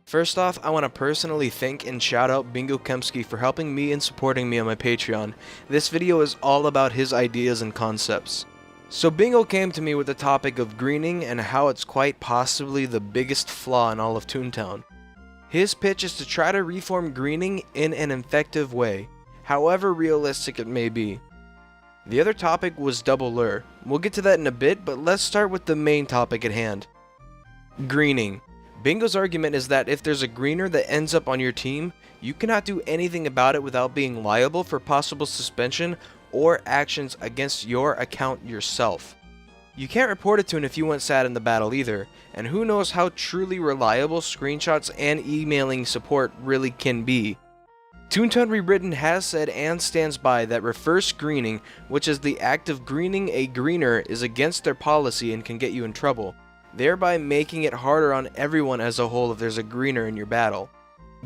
First off, I want to personally thank and shout out Bingokemski for helping me and supporting me on my Patreon. This video is all about his ideas and concepts. So Bingo came to me with the topic of greening and how it's quite possibly the biggest flaw in all of Toontown. His pitch is to try to reform greening in an effective way, however realistic it may be. The other topic was double lure. We'll get to that in a bit, but let's start with the main topic at hand. Greening. Bingo's argument is that if there's a greener that ends up on your team, you cannot do anything about it without being liable for possible suspension or actions against your account yourself. You can't report it to him if you went sad in the battle either, and who knows how truly reliable screenshots and emailing support really can be. Toontown Rewritten has said and stands by that reverse greening, which is the act of greening a greener, is against their policy and can get you in trouble, thereby making it harder on everyone as a whole if there's a greener in your battle.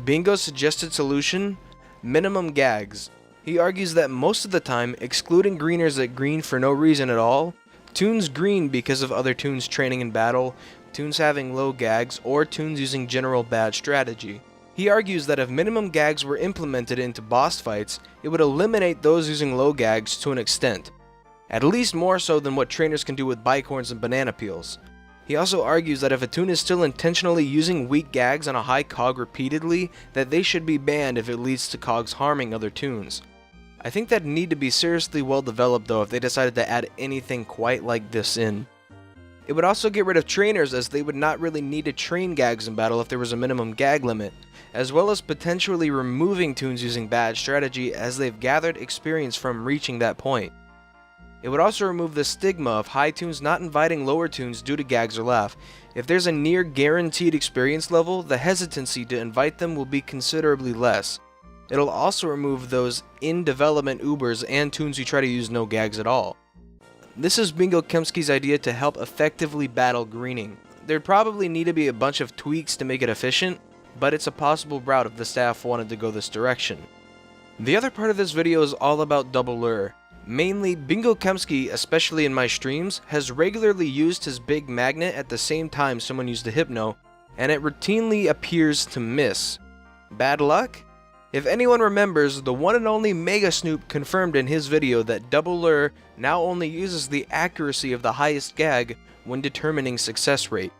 Bingo's suggested solution? Minimum gags. He argues that most of the time, excluding greeners that green for no reason at all, toons green because of other toons training in battle, toons having low gags, or toons using general bad strategy. He argues that if minimum gags were implemented into boss fights, it would eliminate those using low gags to an extent, at least more so than what trainers can do with bicorns and banana peels. He also argues that if a toon is still intentionally using weak gags on a high cog repeatedly, that they should be banned if it leads to cogs harming other toons. I think that'd need to be seriously well developed though if they decided to add anything quite like this in. It would also get rid of trainers, as they would not really need to train gags in battle if there was a minimum gag limit, as well as potentially removing toons using bad strategy as they've gathered experience from reaching that point. It would also remove the stigma of high toons not inviting lower toons due to gags or laugh. If there's a near guaranteed experience level, the hesitancy to invite them will be considerably less. It'll also remove those in development Ubers and toons who try to use no gags at all. This is Bingokemski's idea to help effectively battle greening. There'd probably need to be a bunch of tweaks to make it efficient, but it's a possible route if the staff wanted to go this direction. The other part of this video is all about double lure. Mainly, Bingokemski, especially in my streams, has regularly used his big magnet at the same time someone used a hypno, and it routinely appears to miss. Bad luck? If anyone remembers, the one and only Mega Snoop confirmed in his video that double lure now only uses the accuracy of the highest gag when determining success rate.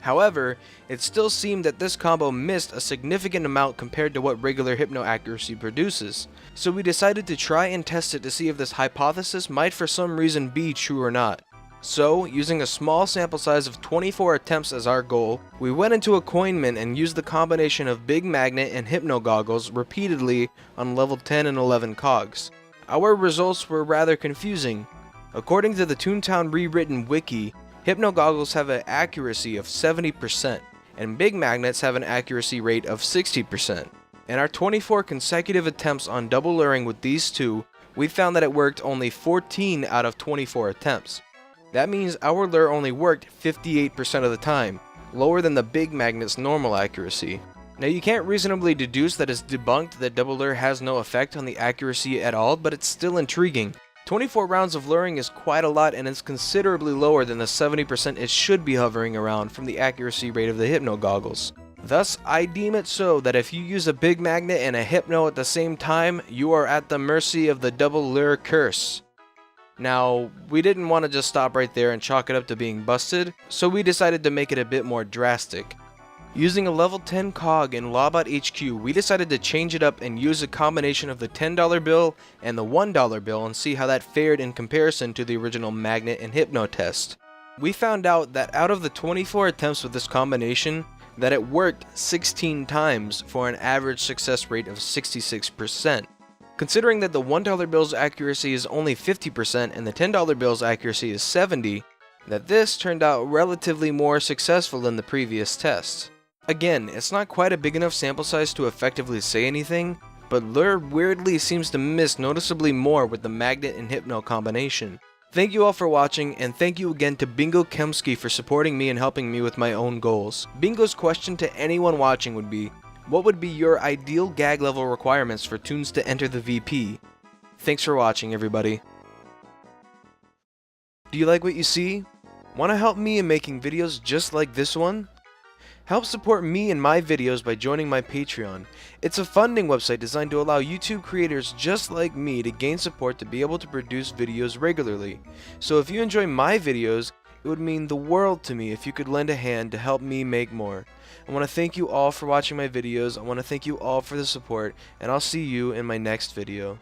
However, it still seemed that this combo missed a significant amount compared to what regular hypno accuracy produces, so we decided to try and test it to see if this hypothesis might for some reason be true or not. So, using a small sample size of 24 attempts as our goal, we went into a coin mint and used the combination of Big Magnet and Hypno Goggles repeatedly on level 10 and 11 cogs. Our results were rather confusing. According to the Toontown Rewritten wiki, Hypno Goggles have an accuracy of 70%, and Big Magnets have an accuracy rate of 60%. In our 24 consecutive attempts on double luring with these two, we found that it worked only 14 out of 24 attempts. That means our lure only worked 58% of the time, lower than the Big Magnet's normal accuracy. Now you can't reasonably deduce that it's debunked that double lure has no effect on the accuracy at all, but it's still intriguing. 24 rounds of luring is quite a lot, and it's considerably lower than the 70% it should be hovering around from the accuracy rate of the Hypno Goggles. Thus, I deem it so that if you use a Big Magnet and a Hypno at the same time, you are at the mercy of the double lure curse. Now, we didn't want to just stop right there and chalk it up to being busted, so we decided to make it a bit more drastic. Using a level 10 cog in Lawbot HQ, we decided to change it up and use a combination of the $10 bill and the $1 bill and see how that fared in comparison to the original Magnet and Hypno test. We found out that out of the 24 attempts with this combination, that it worked 16 times for an average success rate of 66%. Considering that the $1 bill's accuracy is only 50% and the $10 bill's accuracy is 70%, that this turned out relatively more successful than the previous test. Again, it's not quite a big enough sample size to effectively say anything, but lure weirdly seems to miss noticeably more with the Magnet and Hypno combination. Thank you all for watching, and thank you again to Bingokemski for supporting me and helping me with my own goals. Bingo's question to anyone watching would be, what would be your ideal gag level requirements for toons to enter the VP? Thanks for watching, everybody. Do you like what you see? Want to help me in making videos just like this one? Help support me and my videos by joining my Patreon. It's a funding website designed to allow YouTube creators just like me to gain support to be able to produce videos regularly. So if you enjoy my videos, it would mean the world to me if you could lend a hand to help me make more. I want to thank you all for watching my videos, I want to thank you all for the support, and I'll see you in my next video.